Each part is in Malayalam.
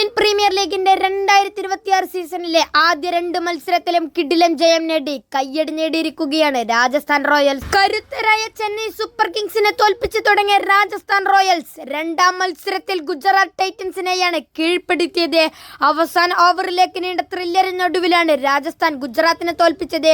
ഇന്ത്യൻ പ്രീമിയർ ലീഗിന്റെ 2026 സീസണിലെ ആദ്യ 2 മത്സരത്തിലും കിടിലൻ ജയം നേടി കയ്യടി നേടിയിരിക്കുകയാണ് രാജസ്ഥാൻ റോയൽസ്. കരുത്തരായ ചെന്നൈ സൂപ്പർ കിങ്സിനെ തോൽപ്പിച്ചു തുടങ്ങിയ രാജസ്ഥാൻ റോയൽസ് 2ാം മത്സരത്തിൽ ഗുജറാത്ത് ടൈറ്റൻസിനെയാണ് കീഴ്പ്പെടുത്തിയത്. അവസാന ഓവറിലേക്ക് നീണ്ട ത്രില്ലറിനൊടുവിലാണ് രാജസ്ഥാൻ ഗുജറാത്തിനെ തോൽപ്പിച്ചത്.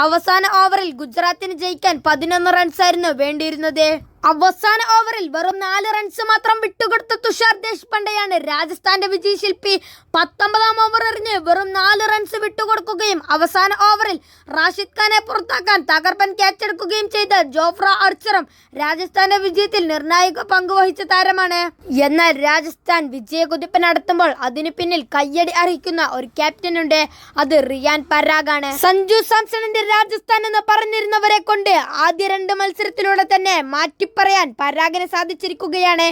അവസാന ഓവറിൽ ഗുജറാത്തിന് ജയിക്കാൻ 11 റൺസായിരുന്നു വേണ്ടിയിരുന്നത്. അവസാന ഓവറിൽ വെറും 4 റൺസ് മാത്രം വിട്ടുകൊടുത്ത തുഷാർ ദേശ്പാണ്ഡെയാണ് രാജസ്ഥാന്റെ വിജയശില്പി. 19ാം ഓവർ എറിഞ്ഞ് വെറും 4 റൺസ് വിട്ടുകൊടുക്കുകയും അവസാന ഓവറിൽ റാഷിദ് ഖാനെ പുറത്താക്കാൻ തകർപ്പൻ ക്യാച്ചെടുക്കുകയും ചെയ്ത ജോഫ്ര ആർച്ചറും രാജസ്ഥാന്റെ വിജയത്തിൽ നിർണായക പങ്കുവഹിച്ച താരമാണ്. എന്നാൽ രാജസ്ഥാൻ വിജയകുതിപ്പ് നടത്തുമ്പോൾ അതിനു പിന്നിൽ കയ്യടി അർഹിക്കുന്ന ഒരു ക്യാപ്റ്റനുണ്ട്. അത് റിയാൻ പരാഗാണ്. സഞ്ജു സാംസണിന്റെ രാജസ്ഥാൻ എന്ന് പറഞ്ഞിരുന്നവരെ കൊണ്ട് ആദ്യ 2 മത്സരത്തിലൂടെ തന്നെ പറയാൻ പരാഗിന് സാധിച്ചിരിക്കുകയാണ്.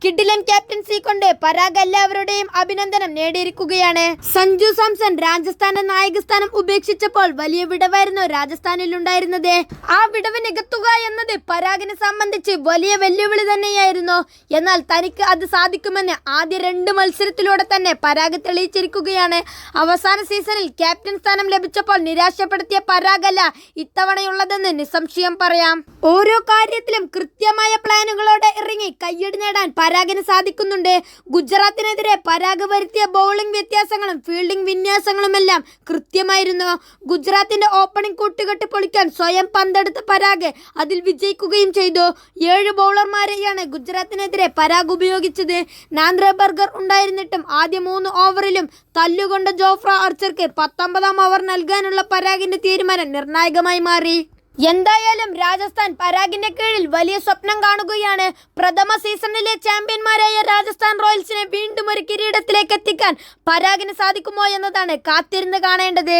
കിഡിലൻ ക്യാപ്റ്റൻസി കൊണ്ട് പരാഗ് എല്ലാവരുടെയും അഭിനന്ദനം നേടിയിരിക്കുകയാണ്. സഞ്ജു സാംസൺ രാജസ്ഥാന്റെ നായകസ്ഥാനം ഉപേക്ഷിച്ചപ്പോൾ വലിയ വിടവായിരുന്നു രാജസ്ഥാനിൽ ഉണ്ടായിരുന്നത്. ആ വിടവ് നികത്തുക എന്നത് പരാഗിനെ സംബന്ധിച്ച് വലിയ വെല്ലുവിളി തന്നെയായിരുന്നു. എന്നാൽ തനിക്ക് അത് സാധിക്കുമെന്ന് ആദ്യ 2 മത്സരത്തിലൂടെ തന്നെ പരാഗ് തെളിയിച്ചിരിക്കുകയാണ്. അവസാന സീസണിൽ ക്യാപ്റ്റൻ സ്ഥാനം ലഭിച്ചപ്പോൾ നിരാശപ്പെടുത്തിയ പരാഗല്ല ഇത്തവണയുള്ളതെന്ന് നിസ്സംശയം പറയാം. ഓരോ കാര്യത്തിലും കൃത്യമായ പ്ലാനുകളോടെ ഇറങ്ങി കയ്യടി നേടാൻ പരാഗിന് സാധിക്കുന്നുണ്ട്. ഗുജറാത്തിനെതിരെ പരാഗ് വരുത്തിയ ബൗളിംഗ് വ്യത്യാസങ്ങളും ഫീൽഡിംഗ് വിന്യാസങ്ങളുമെല്ലാം കൃത്യമായിരുന്നു. ഗുജറാത്തിന്റെ ഓപ്പണിംഗ് കൂട്ടുകെട്ട് പൊളിക്കാൻ സ്വയം പന്തെടുത്ത പരാഗ് അതിൽ വിജയിക്കുകയും ചെയ്തു. 7 ബൗളർമാരെയാണ് ഗുജറാത്തിനെതിരെ പരാഗ് ഉപയോഗിച്ചത്. നാന്ദ്ര ബർഗർ ഉണ്ടായിരുന്നിട്ടും ആദ്യ 3 ഓവറിലും തല്ലുകൊണ്ട ജോഫ്ര ആർച്ചർക്ക് 19ാം ഓവർ നൽകാനുള്ള പരാഗിന്റെ തീരുമാനം നിർണായകമായി മാറി. എന്തായാലും രാജസ്ഥാൻ പരാഗിന്റെ കീഴിൽ വലിയ സ്വപ്നം കാണുകയാണ്. പ്രഥമ സീസണിലെ ചാമ്പ്യന്മാരായ രാജസ്ഥാൻ റോയൽസിനെ വീണ്ടും ഒരു കിരീടത്തിലേക്ക് എത്തിക്കാൻ പരാഗിന് സാധിക്കുമോ എന്നതാണ് കാത്തിരുന്ന് കാണേണ്ടത്.